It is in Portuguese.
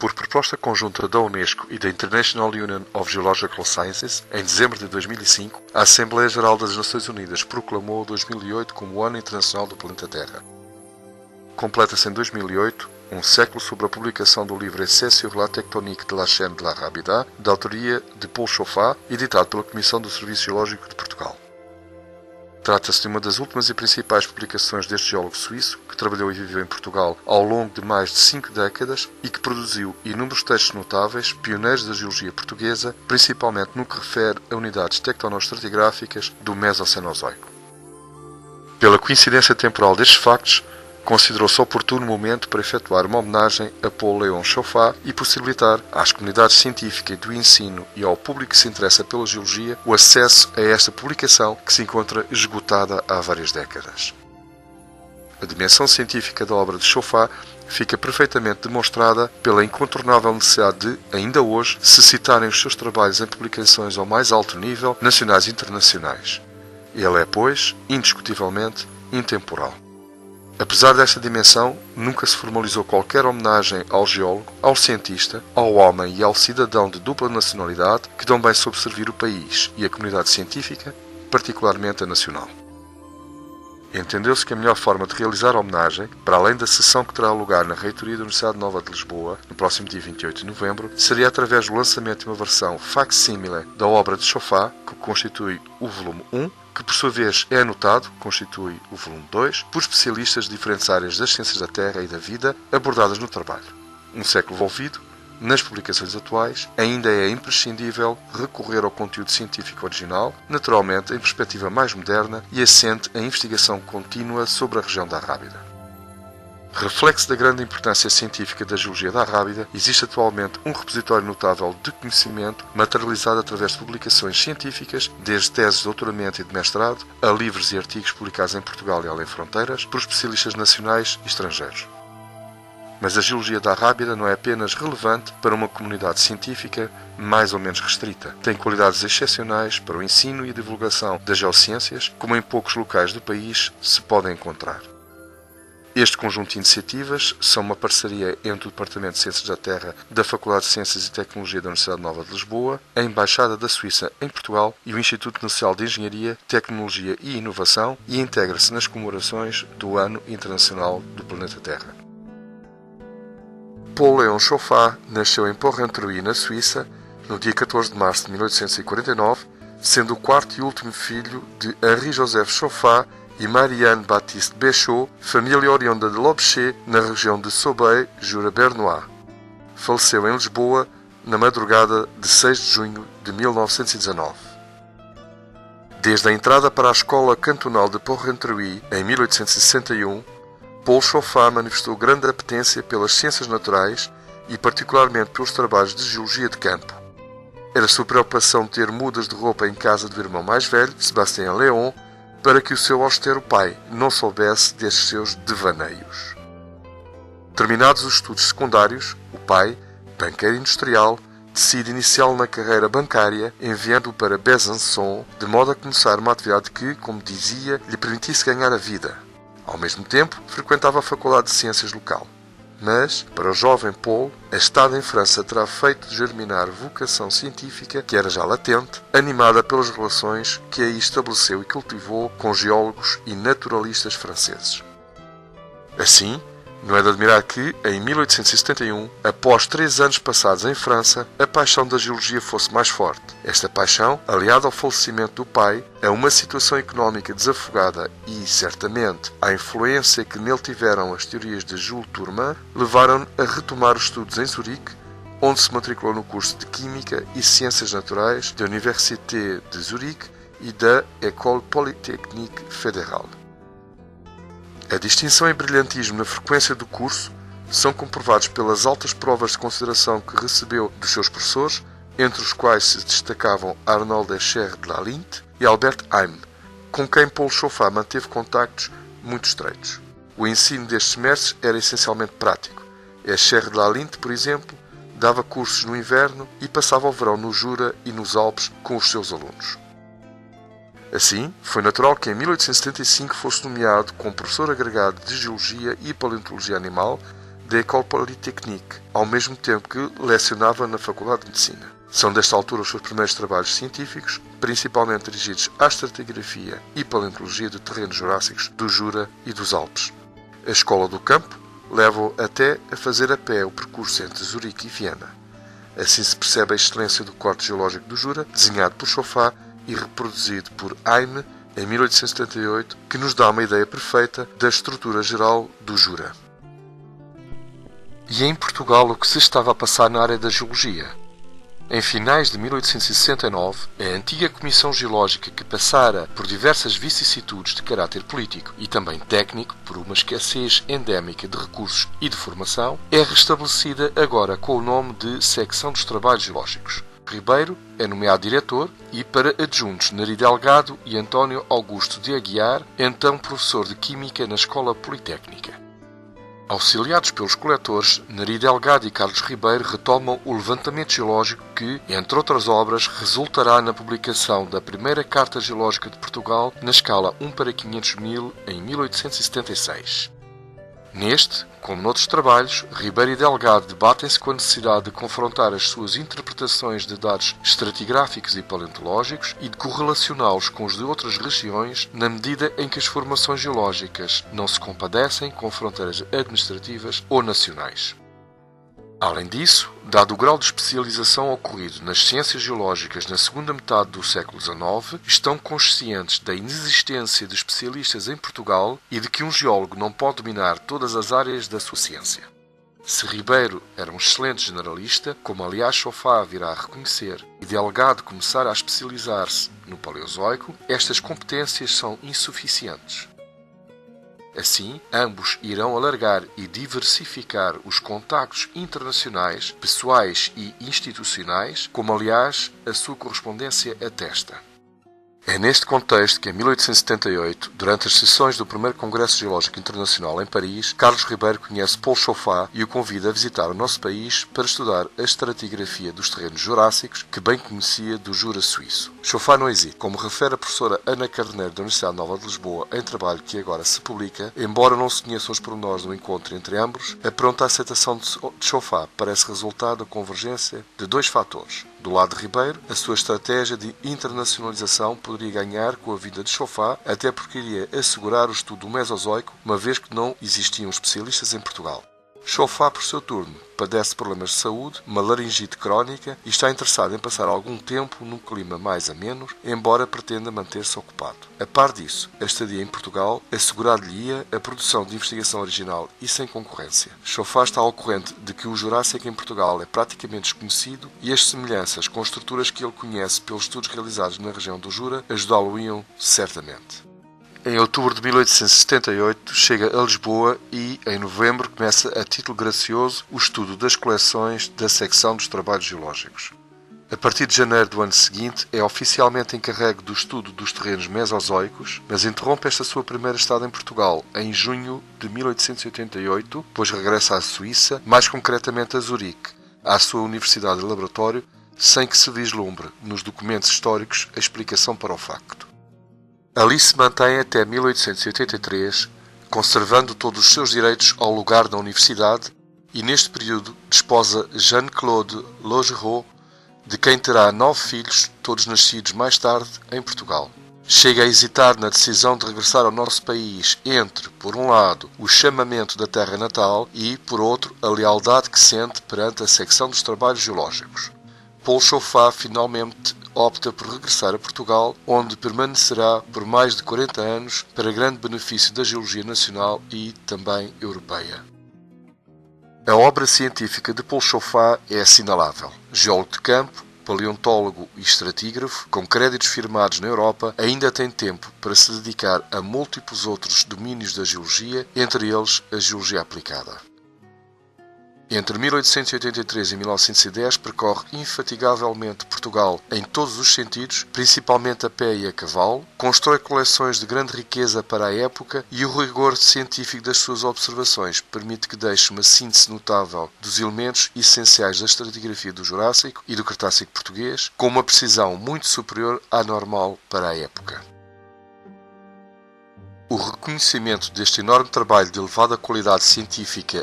Por proposta conjunta da Unesco e da International Union of Geological Sciences, em dezembro de 2005, a Assembleia Geral das Nações Unidas proclamou 2008 como o Ano Internacional do Planeta Terra. Completa-se em 2008 um século sobre a publicação do livro Essai sur la tectonique de la chaîne de la Rábida, da autoria de Paul Chauffat, editado pela Comissão do Serviço Geológico de Portugal. Trata-se de uma das últimas e principais publicações deste geólogo suíço, que trabalhou e viveu em Portugal ao longo de mais de 5 décadas e que produziu inúmeros textos notáveis, pioneiros da geologia portuguesa, principalmente no que refere a unidades tectonoestratigráficas do Mesocenozoico. Pela coincidência temporal destes factos, considerou-se oportuno momento para efetuar uma homenagem a Paul Léon Chauffat e possibilitar às comunidades científicas do ensino e ao público que se interessa pela geologia o acesso a esta publicação que se encontra esgotada há várias décadas. A dimensão científica da obra de Chauffat fica perfeitamente demonstrada pela incontornável necessidade de, ainda hoje, se citarem os seus trabalhos em publicações ao mais alto nível, nacionais e internacionais. Ele é, pois, indiscutivelmente, intemporal. Apesar desta dimensão, nunca se formalizou qualquer homenagem ao geólogo, ao cientista, ao homem e ao cidadão de dupla nacionalidade que tão bem soube servir o país e a comunidade científica, particularmente a nacional. Entendeu-se que a melhor forma de realizar a homenagem, para além da sessão que terá lugar na Reitoria da Universidade Nova de Lisboa, no próximo dia 28 de novembro, seria através do lançamento de uma versão facsímile da obra de Chauffat, que constitui o volume 1, que por sua vez é anotado, constitui o volume 2, por especialistas de diferentes áreas das ciências da Terra e da vida abordadas no trabalho. Um século envolvido, nas publicações atuais, ainda é imprescindível recorrer ao conteúdo científico original, naturalmente em perspectiva mais moderna e assente em investigação contínua sobre a região da Rábida. Reflexo da grande importância científica da geologia da Rábida, existe atualmente um repositório notável de conhecimento materializado através de publicações científicas, desde teses de doutoramento e de mestrado, a livros e artigos publicados em Portugal e além fronteiras, por especialistas nacionais e estrangeiros. Mas a geologia da Rábida não é apenas relevante para uma comunidade científica mais ou menos restrita. Tem qualidades excepcionais para o ensino e a divulgação das geociências, como em poucos locais do país se podem encontrar. Este conjunto de iniciativas são uma parceria entre o Departamento de Ciências da Terra da Faculdade de Ciências e Tecnologia da Universidade Nova de Lisboa, a Embaixada da Suíça em Portugal e o Instituto Nacional de Engenharia, Tecnologia e Inovação e integra-se nas comemorações do Ano Internacional do Planeta Terra. Paul Léon Chauffat nasceu em Porrentruy, na Suíça, no dia 14 de março de 1849, sendo o quarto e último filho de Henri-Joseph Chauffat e Marianne Baptiste Béchot, família oriunda de Lobeché, na região de Sobeys, Jura Bernois. Faleceu em Lisboa na madrugada de 6 de junho de 1919. Desde a entrada para a Escola Cantonal de Porrentruy, em 1861, Paul Chauffat manifestou grande apetência pelas ciências naturais e particularmente pelos trabalhos de geologia de campo. Era sua preocupação ter mudas de roupa em casa do irmão mais velho, Sébastien Léon, para que o seu austero pai não soubesse destes seus devaneios. Terminados os estudos secundários, o pai, banqueiro industrial, decide iniciá-lo na carreira bancária, enviando-o para Besançon, de modo a começar uma atividade que, como dizia, lhe permitisse ganhar a vida. Ao mesmo tempo, frequentava a Faculdade de Ciências local. Mas, para o jovem Paul, a estada em França terá feito germinar vocação científica que era já latente, animada pelas relações que aí estabeleceu e cultivou com geólogos e naturalistas franceses. Assim, não é de admirar que, em 1871, após 3 anos passados em França, a paixão da geologia fosse mais forte. Esta paixão, aliada ao falecimento do pai, a uma situação económica desafogada e, certamente, à influência que nele tiveram as teorias de Jules Tourmin, levaram-no a retomar os estudos em Zurique, onde se matriculou no curso de Química e Ciências Naturais da Université de Zurique e da École Polytechnique Fédérale. A distinção e brilhantismo na frequência do curso são comprovados pelas altas provas de consideração que recebeu dos seus professores, entre os quais se destacavam Arnold Escher de Lalinte e Albert Heim, com quem Paul Chauffat manteve contactos muito estreitos. O ensino destes mestres era essencialmente prático. Escher de Lalinte, por exemplo, dava cursos no inverno e passava o verão no Jura e nos Alpes com os seus alunos. Assim, foi natural que em 1875 fosse nomeado como professor agregado de Geologia e Paleontologia Animal da École Polytechnique, ao mesmo tempo que lecionava na Faculdade de Medicina. São desta altura os seus primeiros trabalhos científicos, principalmente dirigidos à estratigrafia e paleontologia de terrenos jurássicos do Jura e dos Alpes. A Escola do Campo leva-o até a fazer a pé o percurso entre Zurique e Viena. Assim se percebe a excelência do corte geológico do Jura, desenhado por Chauffat e reproduzido por Heine em 1878, que nos dá uma ideia perfeita da estrutura geral do Jura. E em Portugal o que se estava a passar na área da geologia? Em finais de 1869, a antiga Comissão Geológica, que passara por diversas vicissitudes de caráter político e também técnico, por uma escassez endémica de recursos e de formação, é restabelecida agora com o nome de Secção dos Trabalhos Geológicos. Ribeiro é nomeado diretor e, para adjuntos, Neri Delgado e António Augusto de Aguiar, então professor de Química na Escola Politécnica. Auxiliados pelos coletores, Neri Delgado e Carlos Ribeiro retomam o levantamento geológico que, entre outras obras, resultará na publicação da primeira Carta Geológica de Portugal na escala 1:500.000 em 1876. Neste, como noutros trabalhos, Ribeiro e Delgado debatem-se com a necessidade de confrontar as suas interpretações de dados estratigráficos e paleontológicos e de correlacioná-los com os de outras regiões, na medida em que as formações geológicas não se compadecem com fronteiras administrativas ou nacionais. Além disso, dado o grau de especialização ocorrido nas ciências geológicas na segunda metade do século XIX, estão conscientes da inexistência de especialistas em Portugal e de que um geólogo não pode dominar todas as áreas da sua ciência. Se Ribeiro era um excelente generalista, como aliás Chauffat virá a reconhecer, e Delgado começar a especializar-se no Paleozoico, estas competências são insuficientes. Assim, ambos irão alargar e diversificar os contactos internacionais, pessoais e institucionais, como aliás a sua correspondência atesta. É neste contexto que, em 1878, durante as sessões do primeiro Congresso Geológico Internacional em Paris, Carlos Ribeiro conhece Paul Chauffat e o convida a visitar o nosso país para estudar a estratigrafia dos terrenos jurássicos, que bem conhecia do Jura suíço. Chauffat não hesita, como refere a professora Ana Carneiro da Universidade Nova de Lisboa em trabalho que agora se publica, embora não se conheçam os pormenores do encontro entre ambos, a pronta aceitação de Chauffat parece resultado da convergência de dois fatores. Do lado de Ribeiro, a sua estratégia de internacionalização poderia ganhar com a vinda de Chauffat, até porque iria assegurar o estudo do Mesozoico, uma vez que não existiam especialistas em Portugal. Chauffat, por seu turno, padece problemas de saúde, uma laringite crónica e está interessado em passar algum tempo num clima mais ameno, embora pretenda manter-se ocupado. A par disso, a estadia em Portugal assegurar-lhe-ia a produção de investigação original e sem concorrência. Chauffat está ao corrente de que o Jurássico em Portugal é praticamente desconhecido e as semelhanças com estruturas que ele conhece pelos estudos realizados na região do Jura ajudá-lo-iam certamente. Em outubro de 1878 chega a Lisboa e, em novembro, começa a título gracioso o estudo das coleções da Secção dos Trabalhos Geológicos. A partir de janeiro do ano seguinte é oficialmente encarregue do estudo dos terrenos mesozoicos, mas interrompe esta sua primeira estada em Portugal em junho de 1888, pois regressa à Suíça, mais concretamente a Zurique, à sua universidade e laboratório, sem que se vislumbre nos documentos históricos a explicação para o facto. Ali se mantém até 1883, conservando todos os seus direitos ao lugar da universidade e neste período desposa Jean-Claude Laugereau, de quem terá 9 filhos, todos nascidos mais tarde em Portugal. Chega a hesitar na decisão de regressar ao nosso país entre, por um lado, o chamamento da terra natal e, por outro, a lealdade que sente perante a secção dos trabalhos geológicos. Paul Chauffat finalmente opta por regressar a Portugal, onde permanecerá por mais de 40 anos para grande benefício da geologia nacional e também europeia. A obra científica de Paul Chauffat é assinalável. Geólogo de campo, paleontólogo e estratígrafo, com créditos firmados na Europa, ainda tem tempo para se dedicar a múltiplos outros domínios da geologia, entre eles a geologia aplicada. Entre 1883 e 1910 percorre infatigavelmente Portugal em todos os sentidos, principalmente a pé e a cavalo, constrói coleções de grande riqueza para a época e o rigor científico das suas observações permite que deixe uma síntese notável dos elementos essenciais da estratigrafia do Jurássico e do Cretácico português, com uma precisão muito superior à normal para a época. O reconhecimento deste enorme trabalho de elevada qualidade científica